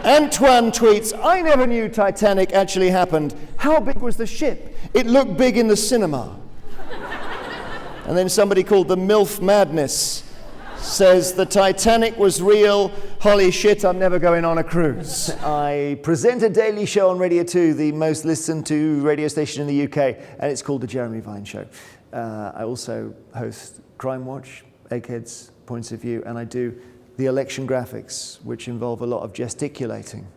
Antoine tweets, I never knew Titanic actually happened. How big was the ship? It looked big in the cinema. And then somebody called the MILF Madness says, the Titanic was real. Holy shit, I'm never going on a cruise. I present a daily show on Radio 2, the most listened to radio station in the UK, and it's called The Jeremy Vine Show. I also host Crime Watch, Eggheads, Points of View, and I do the election graphics, which involve a lot of gesticulating.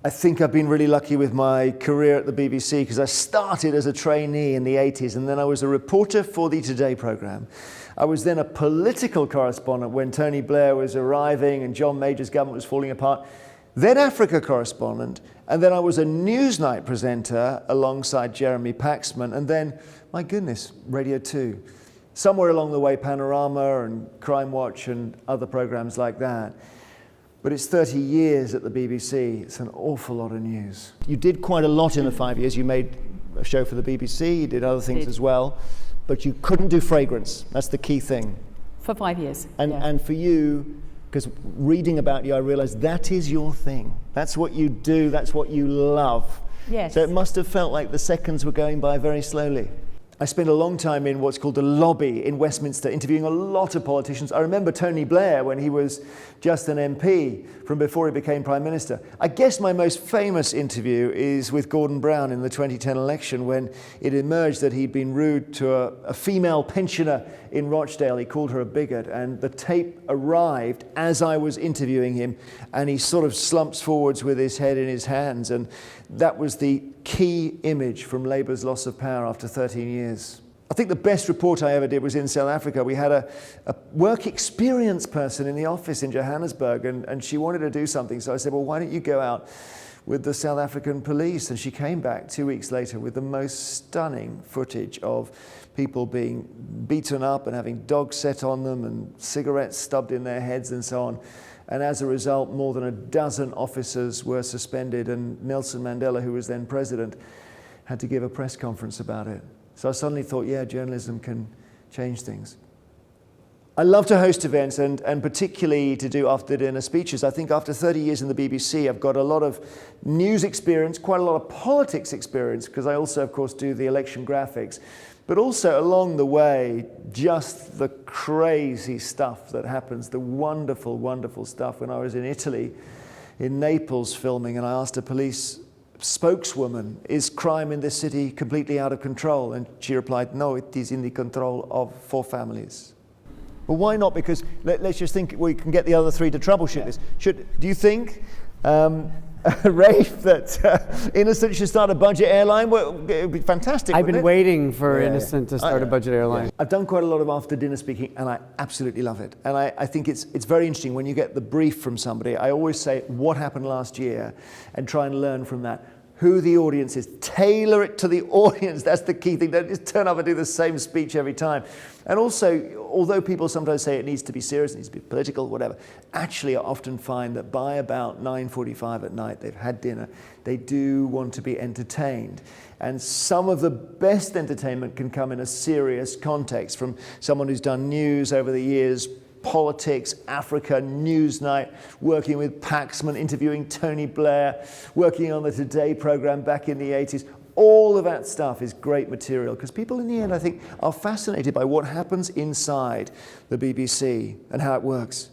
I think I've been really lucky with my career at the BBC because I started as a trainee in the 80s, and then I was a reporter for the Today programme. I was then a political correspondent when Tony Blair was arriving and John Major's government was falling apart. Then Africa correspondent, and then I was a Newsnight presenter alongside Jeremy Paxman, and then, my goodness, Radio 2. Somewhere along the way, Panorama and Crime Watch and other programs like that. But it's 30 years at the BBC. It's an awful lot of news. You did quite a lot in the 5 years. You made a show for the BBC, you did other things as well, but you couldn't do fragrance. That's the key thing. For 5 years. And for you, because reading about you, I realized that is your thing. That's what you do, that's what you love. Yes. So it must have felt like the seconds were going by very slowly. I spent a long time in what's called the lobby in Westminster, interviewing a lot of politicians. I remember Tony Blair when he was just an MP from before he became Prime Minister. I guess my most famous interview is with Gordon Brown in the 2010 election when it emerged that he'd been rude to a female pensioner in Rochdale. He called her a bigot, and the tape arrived as I was interviewing him, and he sort of slumps forwards with his head in his hands, and that was the key image from Labour's loss of power after 13 years. I think the best report I ever did was in South Africa. We had a work experience person in the office in Johannesburg, and she wanted to do something. So I said, well, why don't you go out with the South African police? And she came back 2 weeks later with the most stunning footage of people being beaten up and having dogs set on them and cigarettes stubbed in their heads and so on. And as a result, more than a dozen officers were suspended, and Nelson Mandela, who was then president, had to give a press conference about it. So I suddenly thought, yeah, journalism can change things. I love to host events and particularly to do after dinner speeches. I think after 30 years in the BBC, I've got a lot of news experience, quite a lot of politics experience, because I also, of course, do the election graphics. But also along the way, just the crazy stuff that happens, the wonderful, wonderful stuff. When I was in Italy, in Naples filming, and I asked a police spokeswoman, is crime in this city completely out of control? And she replied, no, it is in the control of 4 families. Well, why not? Because let's just think we can get the other 3 to troubleshoot this. Do you think, Rafe, that Innocent should start a budget airline? Well, it would be fantastic. I've been waiting for Innocent to start a budget airline. Yeah. I've done quite a lot of after dinner speaking, and I absolutely love it. And I think it's very interesting when you get the brief from somebody. I always say what happened last year and try and learn from that. Who the audience is, tailor it to the audience. That's the key thing. Don't just turn up and do the same speech every time. And also, although people sometimes say it needs to be serious, it needs to be political, whatever, actually I often find that by about 9:45 at night, they've had dinner, they do want to be entertained. And some of the best entertainment can come in a serious context from someone who's done news over the years, politics, Africa, Newsnight, working with Paxman, interviewing Tony Blair, working on the Today programme back in the 80s. All of that stuff is great material because people in the end, I think, are fascinated by what happens inside the BBC and how it works.